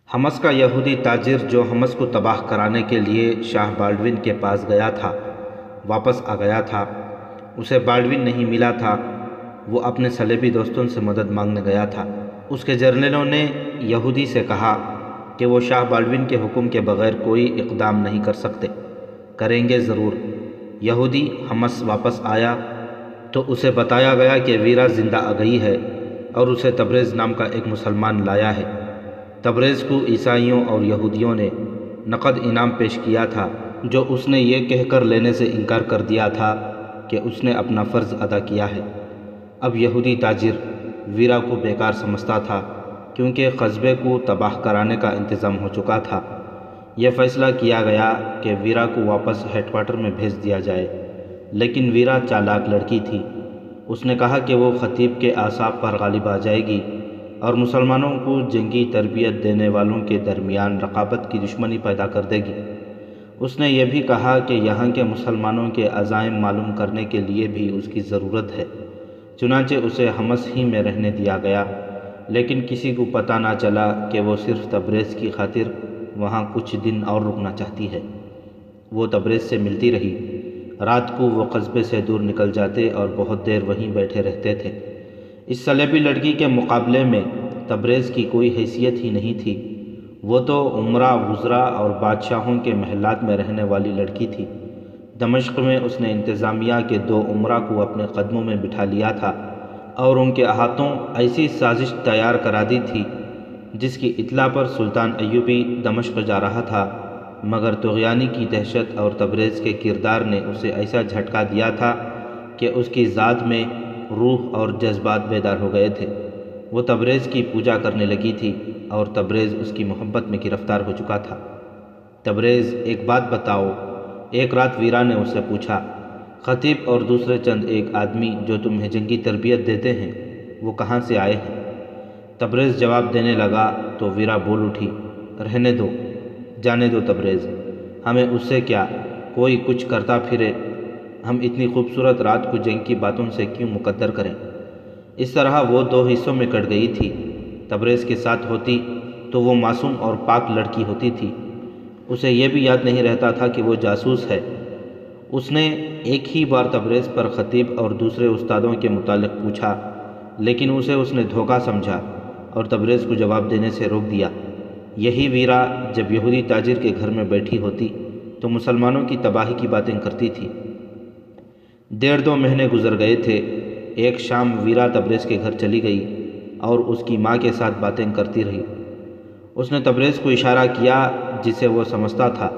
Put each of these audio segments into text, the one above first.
Homs کا یہودی تاجر جو حمص کو تباہ کرانے کے لیے شاہ بالڈون کے پاس گیا تھا واپس آ گیا تھا۔ اسے بالڈون نہیں ملا تھا۔ وہ اپنے صلیبی دوستوں سے مدد مانگنے گیا تھا۔ اس کے جرنیلوں نے یہودی سے کہا کہ وہ شاہ بالڈون کے حکم کے بغیر کوئی اقدام نہیں کر سکتے۔ کریں گے ضرور۔ یہودی حمص واپس آیا تو اسے بتایا گیا کہ ویرا زندہ آ گئی ہے اور اسے تبریز نام کا ایک مسلمان لایا ہے۔ تبریز کو عیسائیوں اور یہودیوں نے نقد انعام پیش کیا تھا، جو اس نے یہ کہہ کر لینے سے انکار کر دیا تھا کہ اس نے اپنا فرض ادا کیا ہے۔ اب یہودی تاجر ویرا کو بیکار سمجھتا تھا، کیونکہ قصبے کو تباہ کرانے کا انتظام ہو چکا تھا۔ یہ فیصلہ کیا گیا کہ ویرا کو واپس ہیڈ کوارٹر میں بھیج دیا جائے، لیکن ویرا چالاک لڑکی تھی۔ اس نے کہا کہ وہ خطیب کے اعصاب پر غالب آ جائے گی اور مسلمانوں کو جنگی تربیت دینے والوں کے درمیان رقابت کی دشمنی پیدا کر دے گی۔ اس نے یہ بھی کہا کہ یہاں کے مسلمانوں کے عزائم معلوم کرنے کے لیے بھی اس کی ضرورت ہے۔ چنانچہ اسے حمص ہی میں رہنے دیا گیا، لیکن کسی کو پتہ نہ چلا کہ وہ صرف تبریز کی خاطر وہاں کچھ دن اور رکنا چاہتی ہے۔ وہ تبریز سے ملتی رہی۔ رات کو وہ قصبے سے دور نکل جاتے اور بہت دیر وہیں بیٹھے رہتے تھے۔ اس صلیبی لڑکی کے مقابلے میں تبریز کی کوئی حیثیت ہی نہیں تھی۔ وہ تو امراء، وزراء اور بادشاہوں کے محلات میں رہنے والی لڑکی تھی۔ دمشق میں اس نے انتظامیہ کے 2 امراء کو اپنے قدموں میں بٹھا لیا تھا اور ان کے ہاتھوں ایسی سازش تیار کرا دی تھی جس کی اطلاع پر سلطان ایوبی دمشق جا رہا تھا، مگر طغیانی کی دہشت اور تبریز کے کردار نے اسے ایسا جھٹکا دیا تھا کہ اس کی ذات میں روح اور جذبات بیدار ہو گئے تھے۔ وہ تبریز کی پوجا کرنے لگی تھی اور تبریز اس کی محبت میں گرفتار ہو چکا تھا۔ تبریز، ایک بات بتاؤ، ایک رات ویرا نے اس سے پوچھا۔ خطیب اور دوسرے چند ایک آدمی جو تمہیں جنگی تربیت دیتے ہیں، وہ کہاں سے آئے ہیں؟ تبریز جواب دینے لگا تو ویرا بول اٹھی، رہنے دو، جانے دو تبریز، ہمیں اس سے کیا، کوئی کچھ کرتا پھرے، ہم اتنی خوبصورت رات کو جنگ کی باتوں سے کیوں مقدر کریں؟ اس طرح وہ 2 حصوں میں کٹ گئی تھی۔ تبریز کے ساتھ ہوتی تو وہ معصوم اور پاک لڑکی ہوتی تھی۔ اسے یہ بھی یاد نہیں رہتا تھا کہ وہ جاسوس ہے۔ اس نے ایک ہی بار تبریز پر خطیب اور دوسرے استادوں کے متعلق پوچھا، لیکن اسے اس نے دھوکہ سمجھا اور تبریز کو جواب دینے سے روک دیا۔ یہی ویرا جب یہودی تاجر کے گھر میں بیٹھی ہوتی تو مسلمانوں کی تباہی کی باتیں کرتی تھی۔ 1.5-2 مہینے گزر گئے تھے۔ ایک شام ویرا تبریز کے گھر چلی گئی اور اس کی ماں کے ساتھ باتیں کرتی رہی۔ اس نے تبریز کو اشارہ کیا جسے وہ سمجھتا تھا۔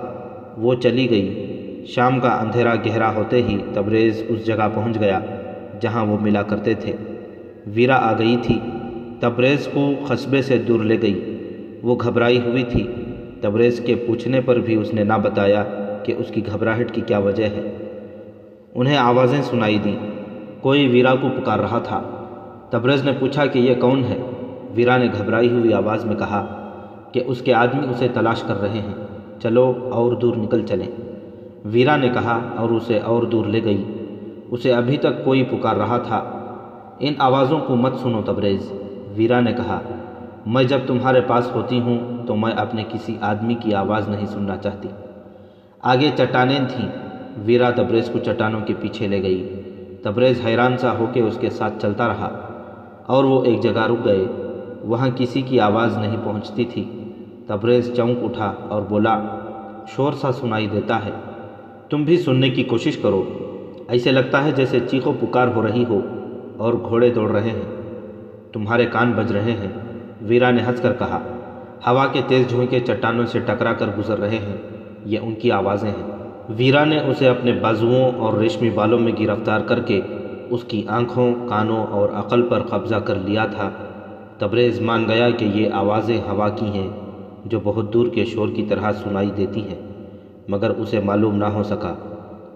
وہ چلی گئی۔ شام کا اندھیرا گہرا ہوتے ہی تبریز اس جگہ پہنچ گیا جہاں وہ ملا کرتے تھے۔ ویرا آ گئی تھی۔ تبریز کو قصبے سے دور لے گئی۔ وہ گھبرائی ہوئی تھی۔ تبریز کے پوچھنے پر بھی اس نے نہ بتایا کہ اس کی گھبراہٹ کی کیا وجہ ہے۔ انہیں آوازیں سنائی دیں۔ کوئی ویرا کو پکار رہا تھا۔ تبریز نے پوچھا کہ یہ کون ہے؟ ویرا نے گھبرائی ہوئی آواز میں کہا کہ اس کے آدمی اسے تلاش کر رہے ہیں، چلو اور دور نکل چلیں۔ ویرا نے کہا اور اسے اور دور لے گئی۔ اسے ابھی تک کوئی پکار رہا تھا۔ ان آوازوں کو مت سنو تبریز، ویرا نے کہا، میں جب تمہارے پاس ہوتی ہوں تو میں اپنے کسی آدمی کی آواز نہیں سننا چاہتی۔ آگے چٹانیں تھیں۔ ویرا تبریز کو چٹانوں کے پیچھے لے گئی۔ تبریز حیران سا ہو کے اس کے ساتھ چلتا رہا اور وہ ایک جگہ رک گئے۔ وہاں کسی کی آواز نہیں پہنچتی تھی۔ تبریز چونک اٹھا اور بولا، شور سا سنائی دیتا ہے، تم بھی سننے کی کوشش کرو، ایسے لگتا ہے جیسے چیخو پکار ہو رہی ہو اور گھوڑے دوڑ رہے ہیں، تمہارے کان بج رہے ہیں۔ ویرا نے ہنس کر کہا، ہوا کے تیز جھونکے چٹانوں سے ٹکرا کر گزر رہے ہیں، یہ ان کی آوازیں ہیں۔ ویرا نے اسے اپنے بازوؤں اور ریشمی بالوں میں گرفتار کر کے اس کی آنکھوں، کانوں اور عقل پر قبضہ کر لیا تھا۔ تبریز مان گیا کہ یہ آوازیں ہوا کی ہیں جو بہت دور کے شور کی طرح سنائی دیتی ہیں، مگر اسے معلوم نہ ہو سکا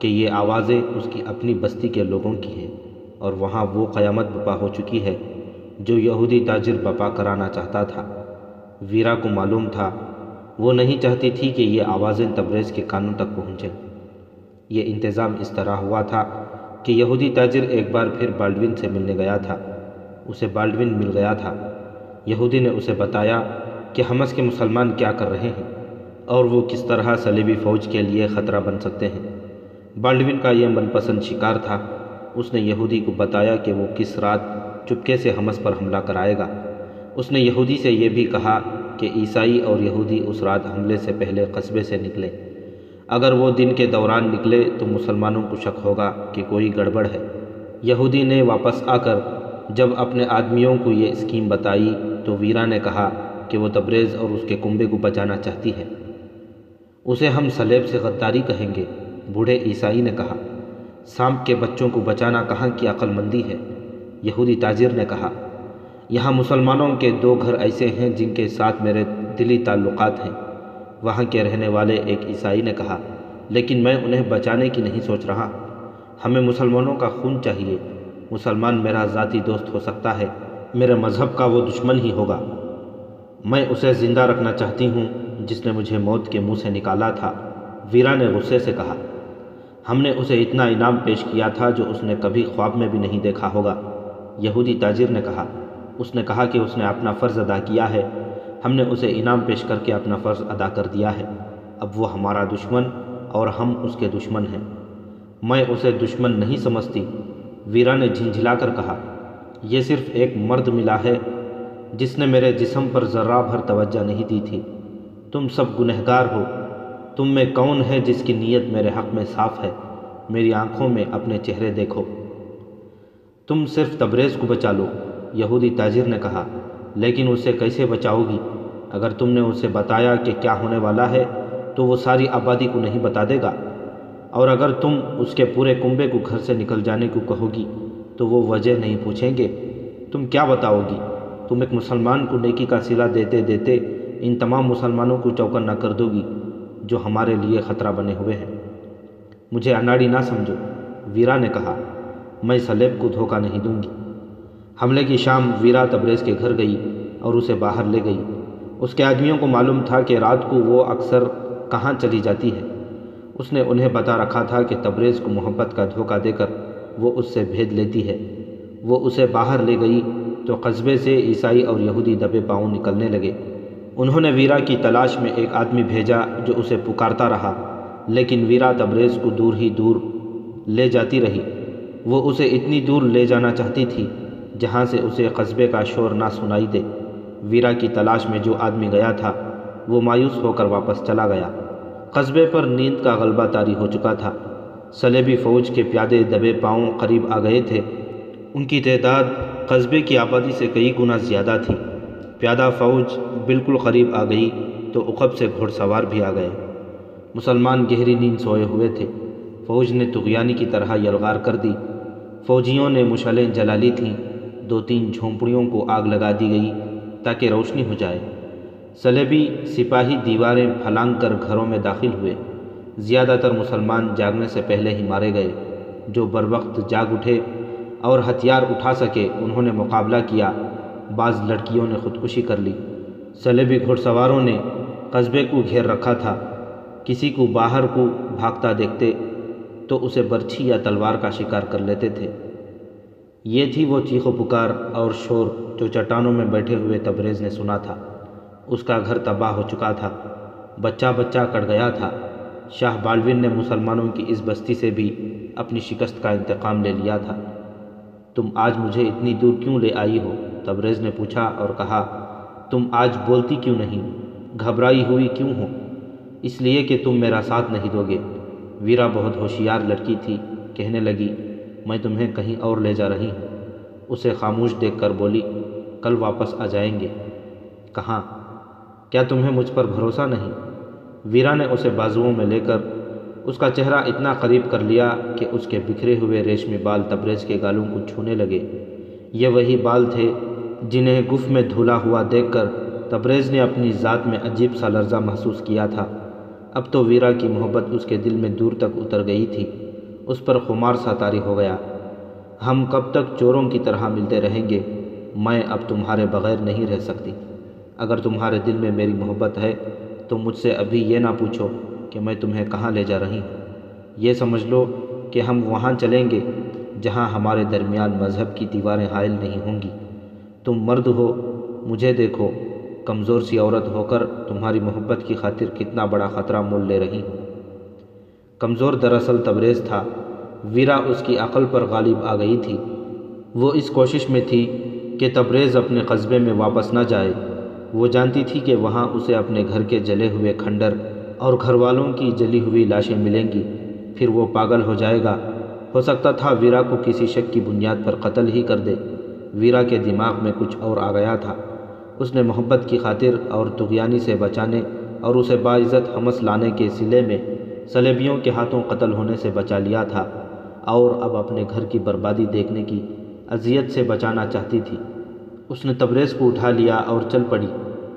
کہ یہ آوازیں اس کی اپنی بستی کے لوگوں کی ہیں اور وہاں وہ قیامت برپا ہو چکی ہے جو یہودی تاجر برپا کرانا چاہتا تھا۔ ویرا کو معلوم تھا، وہ نہیں چاہتی تھی کہ یہ آوازیں تبریز کے کانوں تک پہنچیں۔ یہ انتظام اس طرح ہوا تھا کہ یہودی تاجر ایک بار پھر بالڈون سے ملنے گیا تھا۔ اسے بالڈون مل گیا تھا۔ یہودی نے اسے بتایا کہ حمص کے مسلمان کیا کر رہے ہیں اور وہ کس طرح صلیبی فوج کے لیے خطرہ بن سکتے ہیں۔ بالڈوین کا یہ من پسند شکار تھا۔ اس نے یہودی کو بتایا کہ وہ کس رات چپکے سے حمص پر حملہ کرائے گا۔ اس نے یہودی سے یہ بھی کہا کہ عیسائی اور یہودی اس رات حملے سے پہلے قصبے سے نکلے۔ اگر وہ دن کے دوران نکلے تو مسلمانوں کو شک ہوگا کہ کوئی گڑبڑ ہے۔ یہودی نے واپس آ کر جب اپنے آدمیوں کو یہ اسکیم بتائی تو ویرا نے کہا کہ وہ تبریز اور اس کے کنبے کو بچانا چاہتی ہے۔ اسے ہم صلیب سے غداری کہیں گے، بوڑھے عیسائی نے کہا۔ سانپ کے بچوں کو بچانا کہاں کی عقل مندی ہے، یہودی تاجر نے کہا۔ یہاں مسلمانوں کے 2 گھر ایسے ہیں جن کے ساتھ میرے دلی تعلقات ہیں، وہاں کے رہنے والے ایک عیسائی نے کہا، لیکن میں انہیں بچانے کی نہیں سوچ رہا۔ ہمیں مسلمانوں کا خون چاہیے۔ مسلمان میرا ذاتی دوست ہو سکتا ہے، میرے مذہب کا وہ دشمن ہی ہوگا۔ میں اسے زندہ رکھنا چاہتی ہوں جس نے مجھے موت کے منہ سے نکالا تھا، ویرا نے غصے سے کہا۔ ہم نے اسے اتنا انعام پیش کیا تھا جو اس نے کبھی خواب میں بھی نہیں دیکھا ہوگا، یہودی تاجر نے کہا۔ اس نے کہا کہ اس نے اپنا فرض ادا کیا ہے، ہم نے اسے انعام پیش کر کے اپنا فرض ادا کر دیا ہے۔ اب وہ ہمارا دشمن اور ہم اس کے دشمن ہیں۔ میں اسے دشمن نہیں سمجھتی، ویرا نے جھنجھلا کر کہا۔ یہ صرف ایک مرد ملا ہے جس نے میرے جسم پر ذرہ بھر توجہ نہیں دی تھی۔ تم سب گنہگار ہو۔ تم میں کون ہے جس کی نیت میرے حق میں صاف ہے؟ میری آنکھوں میں اپنے چہرے دیکھو۔ تم صرف تبریز کو بچا لو، یہودی تاجر نے کہا، لیکن اسے کیسے بچاؤ گی؟ اگر تم نے اسے بتایا کہ کیا ہونے والا ہے تو وہ ساری آبادی کو نہیں بتا دے گا، اور اگر تم اس کے پورے کنبے کو گھر سے نکل جانے کو کہو گی تو وہ وجہ نہیں پوچھیں گے۔ تم کیا بتاؤ گی؟ تم ایک مسلمان کو نیکی کا صلہ دیتے دیتے ان تمام مسلمانوں کو چوکنا کر دو گی جو ہمارے لیے خطرہ بنے ہوئے ہیں۔ مجھے اناڑی نہ سمجھو، ویرا نے کہا، میں صلیب کو دھوکہ نہیں دوں گی۔ حملے کی شام ویرا تبریز کے گھر گئی اور اسے باہر لے گئی۔ اس کے آدمیوں کو معلوم تھا کہ رات کو وہ اکثر کہاں چلی جاتی ہے۔ اس نے انہیں بتا رکھا تھا کہ تبریز کو محبت کا دھوکہ دے کر وہ اس سے بھید لیتی ہے۔ وہ اسے باہر لے گئی تو قصبے سے عیسائی اور یہودی دبے پاؤں نکلنے لگے۔ انہوں نے ویرا کی تلاش میں ایک آدمی بھیجا جو اسے پکارتا رہا، لیکن ویرا تبریز کو دور ہی دور لے جاتی رہی۔ وہ اسے اتنی دور لے جانا چاہتی تھی جہاں سے اسے قصبے کا شور نہ سنائی دے۔ ویرا کی تلاش میں جو آدمی گیا تھا وہ مایوس ہو کر واپس چلا گیا۔ قصبے پر نیند کا غلبہ طاری ہو چکا تھا۔ صلیبی فوج کے پیادے دبے پاؤں قریب آ گئے تھے۔ ان کی تعداد قصبے کی آبادی سے کئی گنا زیادہ تھی۔ پیادہ فوج بالکل قریب آ گئی تو عقب سے گھوڑ سوار بھی آ گئے۔ مسلمان گہری نیند سوئے ہوئے تھے۔ فوج نے طغیانی کی طرح یلغار کر دی۔ فوجیوں نے مشعلیں جلا لی تھیں۔ 2-3 جھونپڑیوں کو آگ لگا دی گئی تاکہ روشنی ہو جائے۔ صلیبی سپاہی دیواریں پھلانگ کر گھروں میں داخل ہوئے۔ زیادہ تر مسلمان جاگنے سے پہلے ہی مارے گئے۔ جو بروقت جاگ اٹھے اور ہتھیار اٹھا سکے انہوں نے مقابلہ کیا۔ بعض لڑکیوں نے خودکشی کر لی۔ صلیبی گھڑ سواروں نے قصبے کو گھیر رکھا تھا۔ کسی کو باہر کو بھاگتا دیکھتے تو اسے برچھی یا تلوار کا شکار کر لیتے تھے۔ یہ تھی وہ چیخ و پکار اور شور جو چٹانوں میں بیٹھے ہوئے تبریز نے سنا تھا۔ اس کا گھر تباہ ہو چکا تھا، بچہ بچہ کٹ گیا تھا۔ شاہ بالڈوین نے مسلمانوں کی اس بستی سے بھی اپنی شکست کا انتقام لے لیا تھا۔ تم آج مجھے اتنی دور کیوں لے آئی ہو؟ تبریز نے پوچھا اور کہا، تم آج بولتی کیوں نہیں؟ گھبرائی ہوئی کیوں ہو؟ اس لیے کہ تم میرا ساتھ نہیں دو گے۔ ویرا بہت ہوشیار لڑکی تھی، کہنے لگی، میں تمہیں کہیں اور لے جا رہی ہوں۔ اسے خاموش دیکھ کر بولی، کل واپس آ جائیں گے۔ کہاں؟ کیا تمہیں مجھ پر بھروسہ نہیں؟ ویرا نے اسے بازوؤں میں لے کر اس کا چہرہ اتنا قریب کر لیا کہ اس کے بکھرے ہوئے ریشمی بال تبریز کے گالوں کو چھونے لگے۔ یہ وہی بال تھے جنہیں گف میں دھلا ہوا دیکھ کر تبریز نے اپنی ذات میں عجیب سا لرزہ محسوس کیا تھا۔ اب تو ویرا کی محبت اس کے دل میں دور تک اتر گئی تھی۔ اس پر خمار سا طاری ہو گیا۔ ہم کب تک چوروں کی طرح ملتے رہیں گے؟ میں اب تمہارے بغیر نہیں رہ سکتی۔ اگر تمہارے دل میں میری محبت ہے تو مجھ سے ابھی یہ نہ پوچھو کہ میں تمہیں کہاں لے جا رہی ہوں۔ یہ سمجھ لو کہ ہم وہاں چلیں گے جہاں ہمارے درمیان مذہب کی دیواریں حائل نہیں ہوں گی۔ تم مرد ہو، مجھے دیکھو، کمزور سی عورت ہو کر تمہاری محبت کی خاطر کتنا بڑا خطرہ مول لے رہی ہوں۔ کمزور دراصل تبریز تھا۔ ویرا اس کی عقل پر غالب آ گئی تھی۔ وہ اس کوشش میں تھی کہ تبریز اپنے قصبے میں واپس نہ جائے۔ وہ جانتی تھی کہ وہاں اسے اپنے گھر کے جلے ہوئے کھنڈر اور گھر والوں کی جلی ہوئی لاشیں ملیں گی، پھر وہ پاگل ہو جائے گا۔ ہو سکتا تھا ویرا کو کسی شک کی بنیاد پر قتل ہی کر دے۔ ویرا کے دماغ میں کچھ اور آ گیا تھا۔ اس نے محبت کی خاطر اور طغیانی سے بچانے اور اسے باعزت حمص لانے کے صلے میں صلیبیوں کے ہاتھوں قتل ہونے سے بچا لیا تھا، اور اب اپنے گھر کی بربادی دیکھنے کی اذیت سے بچانا چاہتی تھی۔ اس نے تبریز کو اٹھا لیا اور چل پڑی۔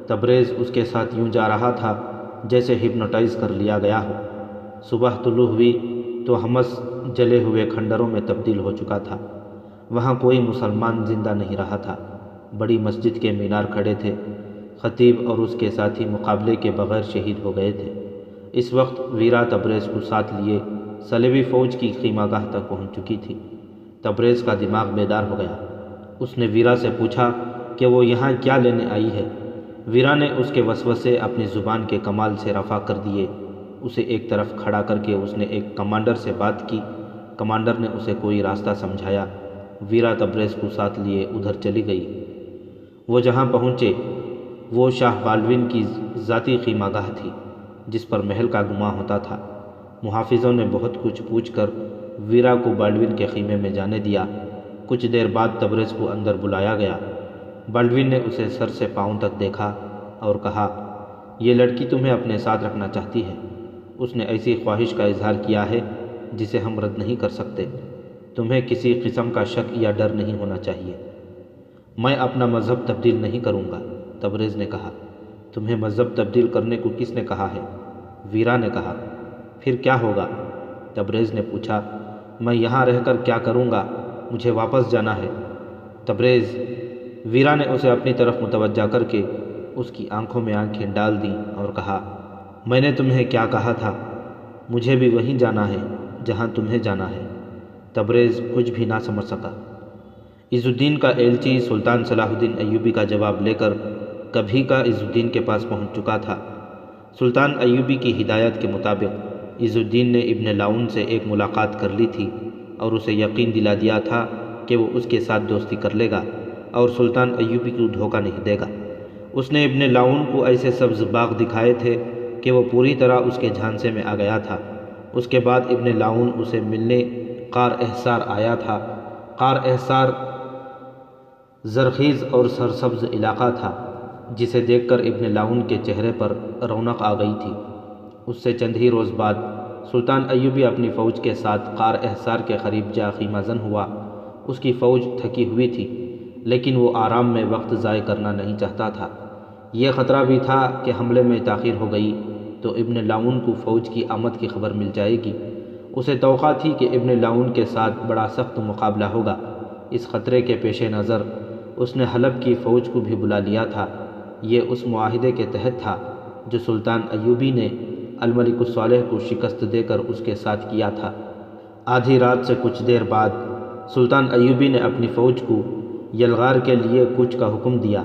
تبریز اس کے ساتھ یوں جا رہا تھا جیسے ہپنوٹائز کر لیا گیا ہو۔ صبح طلوع ہوئی تو حمص جلے ہوئے کھنڈروں میں تبدیل ہو چکا تھا۔ وہاں کوئی مسلمان زندہ نہیں رہا تھا۔ بڑی مسجد کے مینار کھڑے تھے۔ خطیب اور اس کے ساتھی مقابلے کے بغیر شہید ہو گئے تھے۔ اس وقت ویرا تبریز کو ساتھ لیے صلیبی فوج کی خیمہ گاہ تک پہنچ چکی تھی۔ تبریز کا دماغ بیدار ہو گیا۔ اس نے ویرا سے پوچھا کہ وہ یہاں کیا لینے آئی ہے۔ ویرا نے اس کے وسوسے اپنی زبان کے کمال سے رفع کر دیے۔ اسے ایک طرف کھڑا کر کے اس نے ایک کمانڈر سے بات کی۔ کمانڈر نے اسے کوئی راستہ سمجھایا۔ ویرا تبریز کو ساتھ لیے ادھر چلی گئی۔ وہ جہاں پہنچے وہ شاہ بالڈون کی ذاتی خیمہ گاہ تھی، جس پر محل کا گمان ہوتا تھا۔ محافظوں نے بہت کچھ پوچھ کر ویرا کو بالڈون کے خیمے میں جانے دیا۔ کچھ دیر بعد تبریز کو اندر بلایا گیا۔ بالڈون نے اسے سر سے پاؤں تک دیکھا اور کہا، یہ لڑکی تمہیں اپنے ساتھ رکھنا چاہتی ہے۔ اس نے ایسی خواہش کا اظہار کیا ہے جسے ہم رد نہیں کر سکتے۔ تمہیں کسی قسم کا شک یا ڈر نہیں ہونا چاہیے۔ میں اپنا مذہب تبدیل نہیں کروں گا، تبریز نے کہا۔ تمہیں مذہب تبدیل کرنے کو کس نے کہا ہے؟ ویرا نے کہا۔ پھر کیا ہوگا؟ تبریز نے پوچھا۔ میں یہاں رہ کر کیا کروں گا؟ مجھے واپس جانا ہے۔ تبریز، ویرا نے اسے اپنی طرف متوجہ کر کے اس کی آنکھوں میں آنکھیں ڈال دیں اور کہا، میں نے تمہیں کیا کہا تھا؟ مجھے بھی وہیں جانا ہے جہاں تمہیں جانا ہے۔ تبریز کچھ بھی نہ سمجھ سکا۔ عز الدین کا ایلچی سلطان صلاح الدین ایوبی کا جواب لے کر کبھی کا عز الدین کے پاس پہنچ چکا تھا۔ سلطان ایوبی کی ہدایت کے مطابق عز الدین نے ابن لاؤن سے ایک ملاقات کر لی تھی اور اسے یقین دلا دیا تھا کہ وہ اس کے ساتھ دوستی کر لے گا اور سلطان ایوبی کو دھوکہ نہیں دے گا۔ اس نے ابن لاؤن کو ایسے سبز باغ دکھائے تھے کہ وہ پوری طرح اس کے جھانسے میں آ گیا تھا۔ اس کے بعد ابن لاؤن اسے ملنے قار احسار آیا تھا۔ قار احسار زرخیز اور سرسبز علاقہ تھا، جسے دیکھ کر ابن لاؤن کے چہرے پر رونق آ گئی تھی۔ اس سے چند ہی روز بعد سلطان ایوبی اپنی فوج کے ساتھ قار احسار کے قریب جا خیمہ زن ہوا۔ اس کی فوج تھکی ہوئی تھی، لیکن وہ آرام میں وقت ضائع کرنا نہیں چاہتا تھا۔ یہ خطرہ بھی تھا کہ حملے میں تاخیر ہو گئی تو ابن لاؤن کو فوج کی آمد کی خبر مل جائے گی۔ اسے توقع تھی کہ ابن لاؤن کے ساتھ بڑا سخت مقابلہ ہوگا۔ اس خطرے کے پیش نظر اس نے حلب کی فوج کو بھی بلا لیا تھا۔ یہ اس معاہدے کے تحت تھا جو سلطان ایوبی نے الملک الصالح کو شکست دے کر اس کے ساتھ کیا تھا۔ آدھی رات سے کچھ دیر بعد سلطان ایوبی نے اپنی فوج کو یلغار کے لیے کوچ کا حکم دیا۔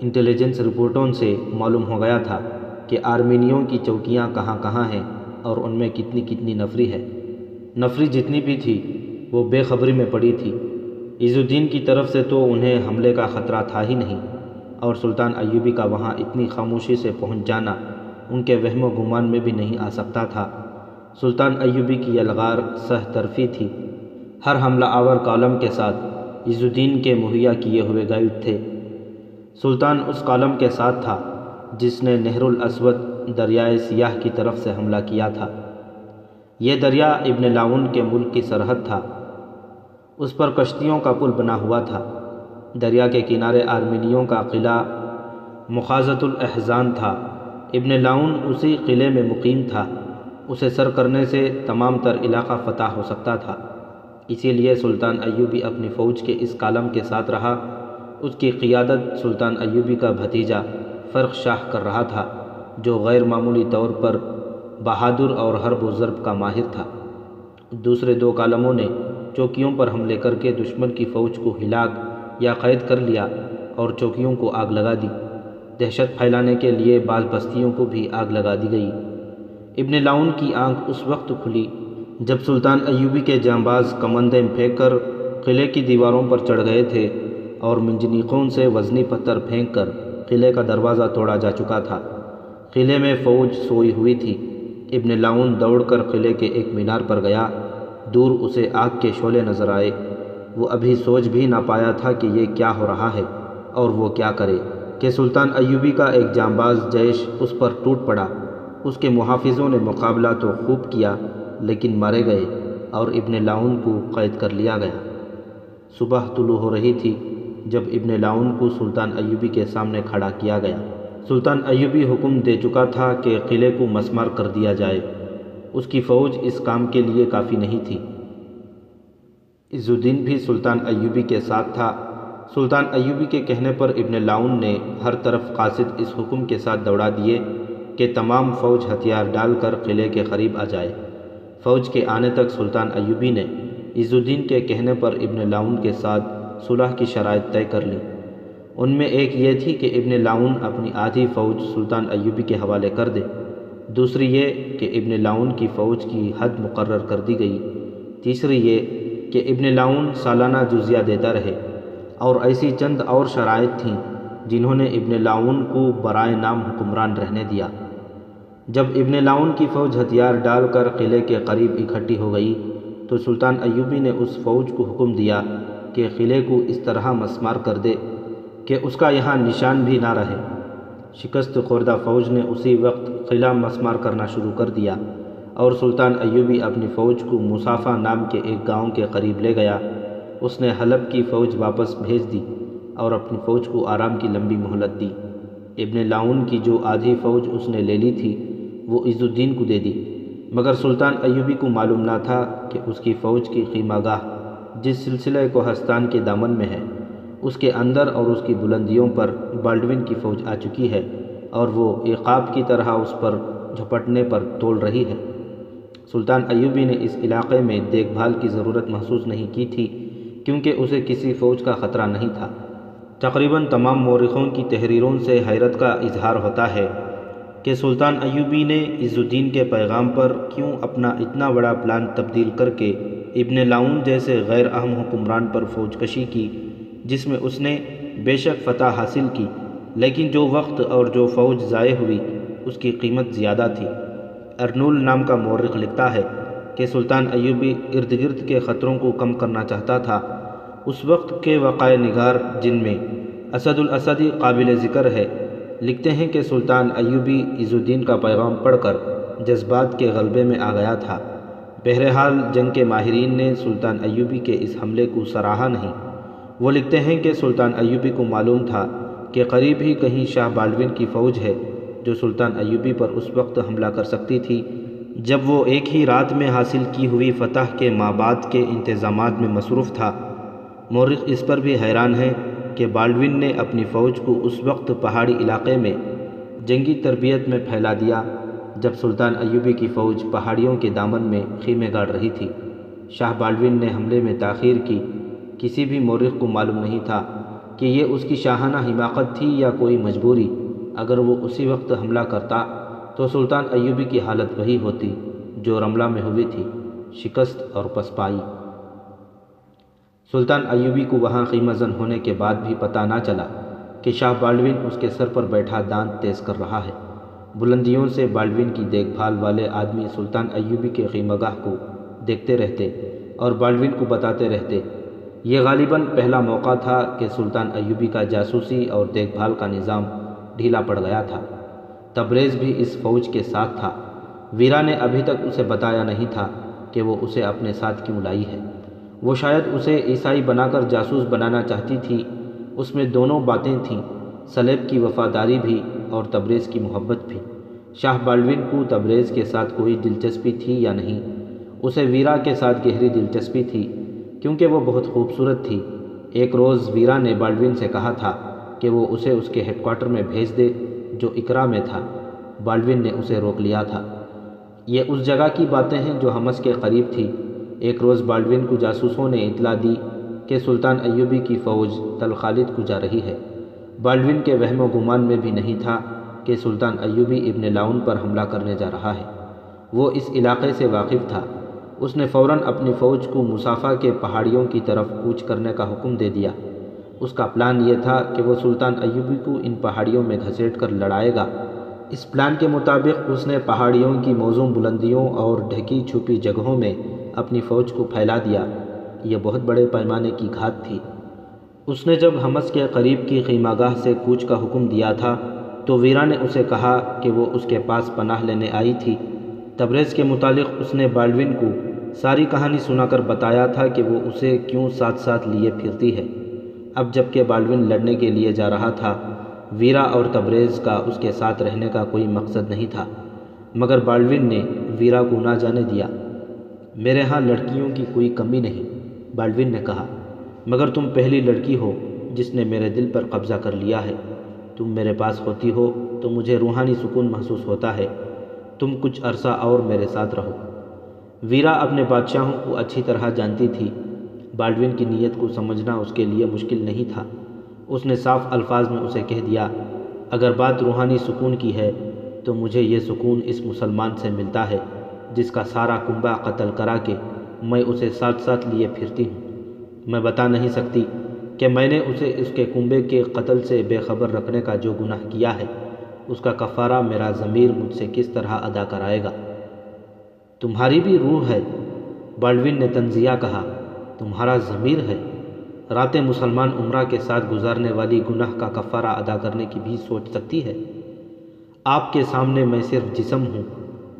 انٹیلیجنس رپورٹوں سے معلوم ہو گیا تھا کہ آرمینیوں کی چوکیاں کہاں کہاں ہیں اور ان میں کتنی کتنی نفری ہے۔ نفری جتنی بھی تھی وہ بے خبری میں پڑی تھی۔ عز الدین کی طرف سے تو انہیں حملے کا خطرہ تھا ہی نہیں، اور سلطان ایوبی کا وہاں اتنی خاموشی سے پہنچ جانا ان کے وہم و گمان میں بھی نہیں آ سکتا تھا۔ سلطان ایوبی کی یلغار سہ طرفی تھی۔ ہر حملہ آور کالم کے ساتھ عز الدین کے مہیا کیے ہوئے گائیڈ تھے۔ سلطان اس کالم کے ساتھ تھا جس نے نہر الاسود دریائے سیاہ کی طرف سے حملہ کیا تھا۔ یہ دریا ابن لاؤن کے ملک کی سرحد تھا۔ اس پر کشتیوں کا پل بنا ہوا تھا۔ دریا کے کنارے آرمینیوں کا قلعہ مخازۃ الاحزان تھا۔ ابن لاؤن اسی قلعے میں مقیم تھا۔ اسے سر کرنے سے تمام تر علاقہ فتح ہو سکتا تھا۔ اسی لیے سلطان ایوبی اپنی فوج کے اس کالم کے ساتھ رہا۔ اس کی قیادت سلطان ایوبی کا بھتیجا فرخ شاہ کر رہا تھا، جو غیر معمولی طور پر بہادر اور حرب و ضرب کا ماہر تھا۔ دوسرے دو کالموں نے چوکیوں پر حملے کر کے دشمن کی فوج کو ہلاک یا قید کر لیا اور چوکیوں کو آگ لگا دی۔ دہشت پھیلانے کے لیے بعض بستیوں کو بھی آگ لگا دی گئی۔ ابن لاؤن کی آنکھ اس وقت کھلی جب سلطان ایوبی کے جانباز کمندیں پھینک کر قلعے کی دیواروں پر چڑھ گئے تھے اور منجنیقوں سے وزنی پتھر پھینک کر قلعے کا دروازہ توڑا جا چکا تھا۔ قلعے میں فوج سوئی ہوئی تھی۔ ابن لاؤن دوڑ کر قلعے کے ایک مینار پر گیا۔ دور اسے آگ کے شعلے نظر آئے۔ وہ ابھی سوچ بھی نہ پایا تھا کہ یہ کیا ہو رہا ہے اور وہ کیا کرے کہ سلطان ایوبی کا ایک جانباز جیش اس پر ٹوٹ پڑا۔ اس کے محافظوں نے مقابلہ تو خوب کیا لیکن مارے گئے اور ابن لاؤن کو قید کر لیا گیا۔ صبح طلوع ہو رہی تھی جب ابن لاؤن کو سلطان ایوبی کے سامنے کھڑا کیا گیا۔ سلطان ایوبی حکم دے چکا تھا کہ قلعے کو مسمار کر دیا جائے۔ اس کی فوج اس کام کے لیے کافی نہیں تھی۔ عز الدین بھی سلطان ایوبی کے ساتھ تھا۔ سلطان ایوبی کے کہنے پر ابن لاؤن نے ہر طرف قاصد اس حکم کے ساتھ دوڑا دیے کہ تمام فوج ہتھیار ڈال کر قلعے کے قریب آ جائے۔ فوج کے آنے تک سلطان ایوبی نے عز الدین کے کہنے پر ابن لاؤن کے ساتھ صلح کی شرائط طے کر لیں۔ ان میں ایک یہ تھی کہ ابن لاؤن اپنی آدھی فوج سلطان ایوبی کے حوالے کر دے، دوسری یہ کہ ابن لاؤن کی فوج کی حد مقرر کر دی گئی، تیسری یہ کہ ابن لاؤن سالانہ جزیہ دیتا رہے، اور ایسی چند اور شرائط تھیں جنہوں نے ابن لاؤن کو برائے نام حکمران رہنے دیا۔ جب ابن لاؤن کی فوج ہتھیار ڈال کر قلعے کے قریب اکٹھی ہو گئی تو سلطان ایوبی نے اس فوج کو حکم دیا کہ قلعے کو اس طرح مسمار کر دے کہ اس کا یہاں نشان بھی نہ رہے۔ شکست خوردہ فوج نے اسی وقت قلعہ مسمار کرنا شروع کر دیا اور سلطان ایوبی اپنی فوج کو مصافہ نام کے ایک گاؤں کے قریب لے گیا۔ اس نے حلب کی فوج واپس بھیج دی اور اپنی فوج کو آرام کی لمبی مہلت دی۔ ابن لاؤن کی جو آدھی فوج اس نے لے لی تھی وہ عز الدین کو دے دی، مگر سلطان ایوبی کو معلوم نہ تھا کہ اس کی فوج کی خیمہ گاہ جس سلسلہ کوہستان کے دامن میں ہے، اس کے اندر اور اس کی بلندیوں پر بالڈون کی فوج آ چکی ہے اور وہ عقاب کی طرح اس پر جھپٹنے پر توڑ رہی ہے۔ سلطان ایوبی نے اس علاقے میں دیکھ بھال کی ضرورت محسوس نہیں کی تھی کیونکہ اسے کسی فوج کا خطرہ نہیں تھا۔ تقریباً تمام مورخوں کی تحریروں سے حیرت کا اظہار ہوتا ہے کہ سلطان ایوبی نے عز الدین کے پیغام پر کیوں اپنا اتنا بڑا پلان تبدیل کر کے ابن لاؤن جیسے غیر اہم حکمران پر فوج کشی کی، جس میں اس نے بے شک فتح حاصل کی لیکن جو وقت اور جو فوج ضائع ہوئی اس کی قیمت زیادہ تھی۔ ارنول نام کا مورخ لکھتا ہے کہ سلطان ایوبی ارد گرد کے خطروں کو کم کرنا چاہتا تھا۔ اس وقت کے وقائع نگار جن میں اسد الاسدی قابل ذکر ہے لکھتے ہیں کہ سلطان ایوبی عز الدین کا پیغام پڑھ کر جذبات کے غلبے میں آ گیا تھا۔ بہرحال جنگ کے ماہرین نے سلطان ایوبی کے اس حملے کو سراہا نہیں۔ وہ لکھتے ہیں کہ سلطان ایوبی کو معلوم تھا کہ قریب ہی کہیں شاہ بالڈون کی فوج ہے جو سلطان ایوبی پر اس وقت حملہ کر سکتی تھی جب وہ ایک ہی رات میں حاصل کی ہوئی فتح کے مابعد کے انتظامات میں مصروف تھا۔ مورخ اس پر بھی حیران ہیں کہ بالڈون نے اپنی فوج کو اس وقت پہاڑی علاقے میں جنگی تربیت میں پھیلا دیا جب سلطان ایوبی کی فوج پہاڑیوں کے دامن میں خیمے گاڑ رہی تھی۔ شاہ بالڈون نے حملے میں تاخیر کی۔ کسی بھی مورخ کو معلوم نہیں تھا کہ یہ اس کی شاہانہ حماقت تھی یا کوئی مجبوری۔ اگر وہ اسی وقت حملہ کرتا تو سلطان ایوبی کی حالت وہی ہوتی جو رملہ میں ہوئی تھی، شکست اور پسپائی۔ سلطان ایوبی کو وہاں خیمہ زن ہونے کے بعد بھی پتہ نہ چلا کہ شاہ بالڈون اس کے سر پر بیٹھا دانت تیز کر رہا ہے۔ بلندیوں سے بالڈون کی دیکھ بھال والے آدمی سلطان ایوبی کے خیمہ گاہ کو دیکھتے رہتے اور بالڈون کو بتاتے رہتے۔ یہ غالباً پہلا موقع تھا کہ سلطان ایوبی کا جاسوسی اور دیکھ بھال کا نظام ڈھیلا پڑ گیا تھا۔ تبریز بھی اس فوج کے ساتھ تھا۔ ویرا نے ابھی تک اسے بتایا نہیں تھا کہ وہ اسے اپنے ساتھ کیوں لائی ہے۔ وہ شاید اسے عیسائی بنا کر جاسوس بنانا چاہتی تھی۔ اس میں دونوں باتیں تھیں، صلیب کی وفاداری بھی اور تبریز کی محبت بھی۔ شاہ بالڈون کو تبریز کے ساتھ کوئی دلچسپی تھی یا نہیں، اسے ویرا کے ساتھ گہری دلچسپی تھی کیونکہ وہ بہت خوبصورت تھی۔ ایک روز ویرا نے بالڈون سے کہا تھا کہ وہ اسے اس کے ہیڈ کوارٹر میں بھیج دے جو اقرا میں تھا۔ بالڈون نے اسے روک لیا تھا۔ یہ اس جگہ کی باتیں ہیں جو حمص کے قریب تھی۔ ایک روز بالڈون کو جاسوسوں نے اطلاع دی کہ سلطان ایوبی کی فوج تل خالد کو جا رہی ہے۔ بالڈون کے وہم و گمان میں بھی نہیں تھا کہ سلطان ایوبی ابن لاون پر حملہ کرنے جا رہا ہے۔ وہ اس علاقے سے واقف تھا۔ اس نے فوراً اپنی فوج کو مصافہ کے پہاڑیوں کی طرف کوچ کرنے کا حکم دے دیا۔ اس کا پلان یہ تھا کہ وہ سلطان ایوبی کو ان پہاڑیوں میں گھسیٹ کر لڑائے گا۔ اس پلان کے مطابق اس نے پہاڑیوں کی موزوں بلندیوں اور ڈھکی چھپی جگہوں میں اپنی فوج کو پھیلا دیا۔ یہ بہت بڑے پیمانے کی گھات تھی۔ اس نے جب حمص کے قریب کی خیمہ گاہ سے کوچ کا حکم دیا تھا تو ویرا نے اسے کہا کہ وہ اس کے پاس پناہ لینے آئی تھی۔ تبریز کے متعلق اس نے بالڈون کو ساری کہانی سنا کر بتایا تھا کہ وہ اسے کیوں ساتھ ساتھ لیے پھرتی ہے۔ اب جب کہ بالڈون لڑنے کے لیے جا رہا تھا، ویرا اور تبریز کا اس کے ساتھ رہنے کا کوئی مقصد نہیں تھا، مگر بالڈون نے ویرا کو نہ جانے دیا۔ میرے ہاں لڑکیوں کی کوئی کمی نہیں، بالڈون نے کہا، مگر تم پہلی لڑکی ہو جس نے میرے دل پر قبضہ کر لیا ہے۔ تم میرے پاس ہوتی ہو تو مجھے روحانی سکون محسوس ہوتا ہے۔ تم کچھ عرصہ اور میرے ساتھ رہو۔ ویرا اپنے بادشاہوں کو اچھی طرح جانتی تھی۔ بالڈون کی نیت کو سمجھنا اس کے لیے مشکل نہیں تھا۔ اس نے صاف الفاظ میں اسے کہہ دیا، اگر بات روحانی سکون کی ہے تو مجھے یہ سکون اس مسلمان سے ملتا ہے جس کا سارا کنبہ قتل کرا کے میں اسے ساتھ ساتھ لیے پھرتی ہوں۔ میں بتا نہیں سکتی کہ میں نے اسے اس کے کنبے کے قتل سے بے خبر رکھنے کا جو گناہ کیا ہے، اس کا کفارہ میرا ضمیر مجھ سے کس طرح ادا کرائے گا۔ تمہاری بھی روح ہے، بالڈون نے تنزیہ کہا، تمہارا ضمیر ہے۔ راتیں مسلمان عمرہ کے ساتھ گزارنے والی گناہ کا کفارہ ادا کرنے کی بھی سوچ سکتی ہے؟ آپ کے سامنے میں صرف جسم ہوں،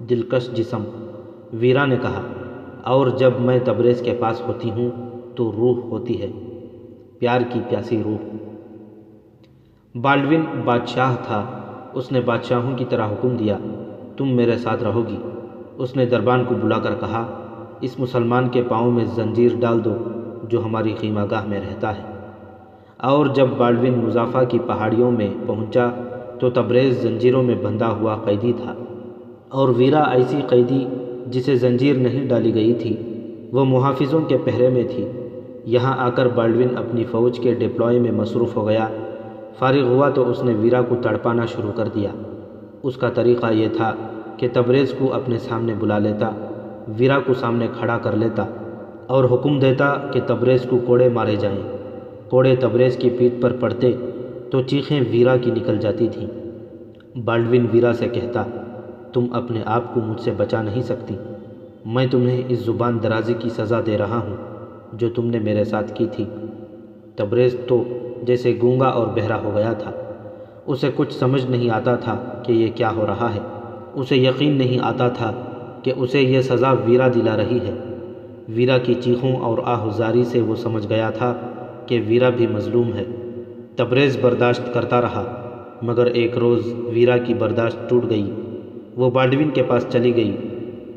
دلکش جسم، ویرا نے کہا، اور جب میں تبریز کے پاس ہوتی ہوں تو روح ہوتی ہے، پیار کی پیاسی روح۔ بالڈون بادشاہ تھا۔ اس نے بادشاہوں کی طرح حکم دیا، تم میرے ساتھ رہو گی۔ اس نے دربان کو بلا کر کہا، اس مسلمان کے پاؤں میں زنجیر ڈال دو جو ہماری خیمہ گاہ میں رہتا ہے۔ اور جب بالڈون مصافہ کی پہاڑیوں میں پہنچا تو تبریز زنجیروں میں بندھا ہوا قیدی تھا، اور ویرا ایسی قیدی جسے زنجیر نہیں ڈالی گئی تھی، وہ محافظوں کے پہرے میں تھی۔ یہاں آ کر بالڈون اپنی فوج کے ڈپلوئے میں مصروف ہو گیا۔ فارغ ہوا تو اس نے ویرا کو تڑپانا شروع کر دیا۔ اس کا طریقہ یہ تھا کہ تبریز کو اپنے سامنے بلا لیتا، ویرا کو سامنے کھڑا کر لیتا اور حکم دیتا کہ تبریز کو کوڑے مارے جائیں۔ کوڑے تبریز کی پیٹھ پر پڑتے تو چیخیں ویرا کی نکل جاتی تھیں۔ بالڈون ویرا سے کہتا، تم اپنے آپ کو مجھ سے بچا نہیں سکتی، میں تمہیں اس زبان درازی کی سزا دے رہا ہوں جو تم نے میرے ساتھ کی تھی۔ تبریز تو جیسے گونگا اور بہرا ہو گیا تھا۔ اسے کچھ سمجھ نہیں آتا تھا کہ یہ کیا ہو رہا ہے۔ اسے یقین نہیں آتا تھا کہ اسے یہ سزا ویرا دلا رہی ہے۔ ویرا کی چیخوں اور آہوزاری سے وہ سمجھ گیا تھا کہ ویرا بھی مظلوم ہے۔ تبریز برداشت کرتا رہا، مگر ایک روز ویرا کی برداشت ٹوٹ گئی۔ وہ بالڈون کے پاس چلی گئی،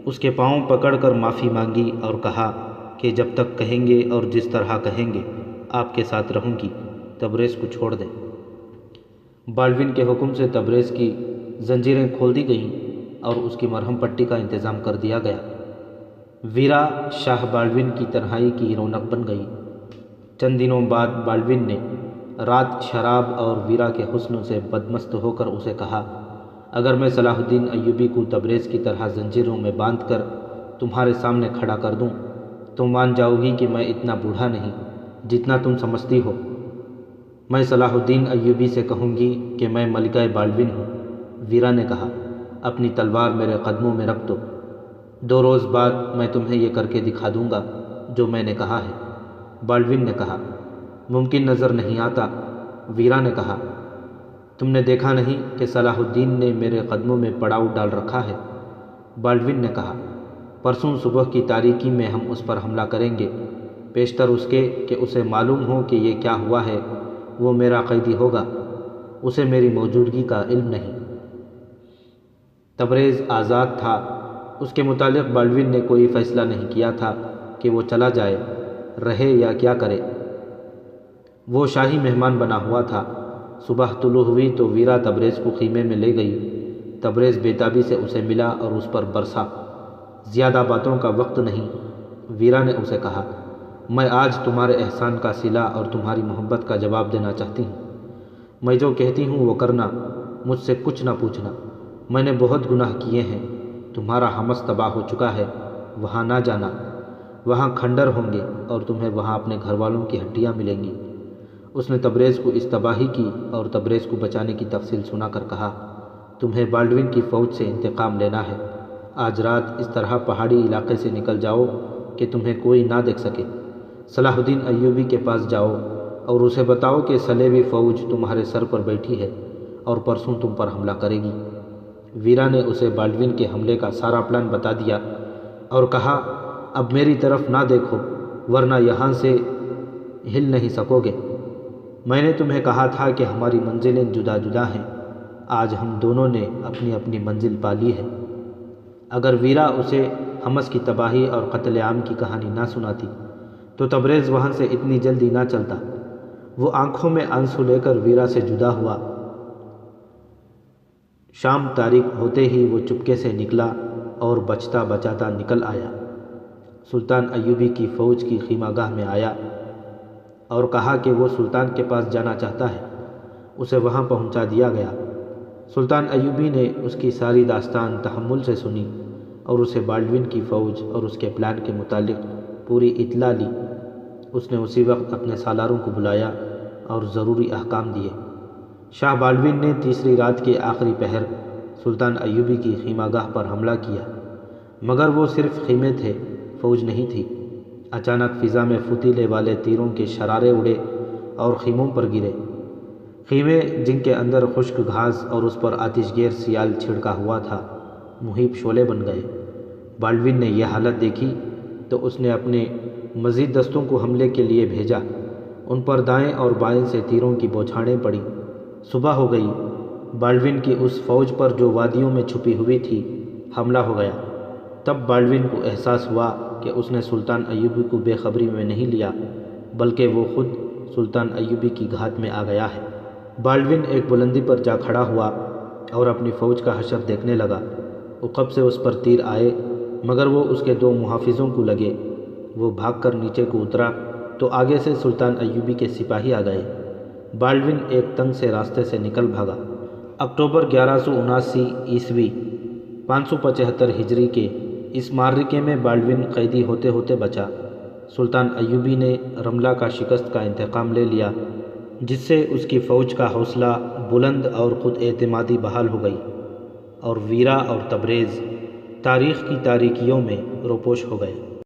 اس کے پاؤں پکڑ کر معافی مانگی اور کہا کہ جب تک کہیں گے اور جس طرح کہیں گے آپ کے ساتھ رہوں گی، تبریز کو چھوڑ دیں۔ بالڈون کے حکم سے تبریز کی زنجیریں کھول دی گئیں اور اس کی مرہم پٹی کا انتظام کر دیا گیا۔ ویرا شاہ بالڈون کی تنہائی کی رونق بن گئی۔ چند دنوں بعد بالڈون نے رات شراب اور ویرا کے حسن سے بدمست ہو کر اسے کہا، اگر میں صلاح الدین ایوبی کو تبریز کی طرح زنجیروں میں باندھ کر تمہارے سامنے کھڑا کر دوں تو مان جاؤ گی کہ میں اتنا بوڑھا نہیں جتنا تم سمجھتی ہو۔ میں صلاح الدین ایوبی سے کہوں گی کہ میں ملکہ بالڈون ہوں۔ ویرا نے کہا، اپنی تلوار میرے قدموں میں رکھ دو، 2 روز بعد میں تمہیں یہ کر کے دکھا دوں گا جو میں نے کہا ہے۔ بالڈون نے کہا، ممکن نظر نہیں آتا۔ ویرا نے کہا، تم نے دیکھا نہیں کہ صلاح الدین نے میرے قدموں میں پڑاؤ ڈال رکھا ہے؟ بالڈون نے کہا، پرسوں صبح کی تاریکی میں ہم اس پر حملہ کریں گے، پیشتر اس کے کہ اسے معلوم ہو کہ یہ کیا ہوا ہے۔ وہ میرا قیدی ہوگا، اسے میری موجودگی کا علم نہیں۔ تبریز آزاد تھا۔ اس کے متعلق بالڈون نے کوئی فیصلہ نہیں کیا تھا کہ وہ چلا جائے، رہے یا کیا کرے۔ وہ شاہی مہمان بنا ہوا تھا۔ صبح طلوع ہوئی تو ویرا تبریز کو خیمے میں لے گئی۔ تبریز بےتابی سے اسے ملا اور اس پر برسا۔ زیادہ باتوں کا وقت نہیں، ویرا نے اسے کہا، میں آج تمہارے احسان کا صلہ اور تمہاری محبت کا جواب دینا چاہتی ہوں۔ میں جو کہتی ہوں وہ کرنا، مجھ سے کچھ نہ پوچھنا۔ میں نے بہت گناہ کیے ہیں، تمہارا حمس تباہ ہو چکا ہے، وہاں نہ جانا، وہاں کھنڈر ہوں گے اور تمہیں وہاں اپنے گھر والوں کی ہڈیاں ملیں گی۔ اس نے تبریز کو اس تباہی کی اور تبریز کو بچانے کی تفصیل سنا کر کہا، تمہیں بالڈون کی فوج سے انتقام لینا ہے۔ آج رات اس طرح پہاڑی علاقے سے نکل جاؤ کہ تمہیں کوئی نہ دیکھ سکے۔ صلاح الدین ایوبی کے پاس جاؤ اور اسے بتاؤ کہ صلیبی فوج تمہارے سر پر بیٹھی ہے اور پرسوں تم پر حملہ کرے گی۔ ویرا نے اسے بالڈون کے حملے کا سارا پلان بتا دیا اور کہا، اب میری طرف نہ دیکھو ورنہ یہاں سے ہل نہیں سکو گے۔ میں نے تمہیں کہا تھا کہ ہماری منزلیں جدا جدا ہیں، آج ہم دونوں نے اپنی اپنی منزل پا لی ہے۔ اگر ویرا اسے حمس کی تباہی اور قتل عام کی کہانی نہ سناتی تو تبریز وہاں سے اتنی جلدی نہ چلتا۔ وہ آنکھوں میں آنسو لے کر ویرا سے جدا ہوا۔ شام تاریک ہوتے ہی وہ چپکے سے نکلا اور بچتا بچاتا نکل آیا۔ سلطان ایوبی کی فوج کی خیمہ گاہ میں آیا اور کہا کہ وہ سلطان کے پاس جانا چاہتا ہے۔ اسے وہاں پہنچا دیا گیا۔ سلطان ایوبی نے اس کی ساری داستان تحمل سے سنی اور اسے بالڈون کی فوج اور اس کے پلان کے متعلق پوری اطلاع لی۔ اس نے اسی وقت اپنے سالاروں کو بلایا اور ضروری احکام دیے۔ شاہ بالڈون نے تیسری رات کے آخری پہر سلطان ایوبی کی خیمہ گاہ پر حملہ کیا، مگر وہ صرف خیمے تھے، فوج نہیں تھی۔ اچانک فضا میں فتیلے والے تیروں کے شرارے اڑے اور خیموں پر گرے۔ خیمے جن کے اندر خشک گھاس اور اس پر آتش گیر سیال چھڑکا ہوا تھا، مہیب شعلے بن گئے۔ بالڈون نے یہ حالت دیکھی تو اس نے اپنے مزید دستوں کو حملے کے لیے بھیجا۔ ان پر دائیں اور بائیں سے تیروں کی بوچھاڑیں پڑیں۔ صبح ہو گئی۔ بالڈون کی اس فوج پر جو وادیوں میں چھپی ہوئی تھی حملہ ہو گیا۔ تب بالڈون کو احساس ہوا کہ اس نے سلطان ایوبی کو بے خبری میں نہیں لیا، بلکہ وہ خود سلطان ایوبی کی گھات میں آ گیا ہے۔ بالڈون ایک بلندی پر جا کھڑا ہوا اور اپنی فوج کا حشر دیکھنے لگا۔ عقب سے اس پر تیر آئے مگر وہ اس کے 2 محافظوں کو لگے۔ وہ بھاگ کر نیچے کو اترا تو آگے سے سلطان ایوبی کے سپاہی آ گئے۔ بالڈون ایک تنگ سے راستے سے نکل بھاگا۔ اکتوبر 1179 عیسوی 575 ہجری کے اس معرکے میں بالڈون قیدی ہوتے ہوتے بچا۔ سلطان ایوبی نے رملہ کا شکست کا انتقام لے لیا، جس سے اس کی فوج کا حوصلہ بلند اور خود اعتمادی بحال ہو گئی، اور ویرا اور تبریز تاریخ کی تاریکیوں میں روپوش ہو گئے۔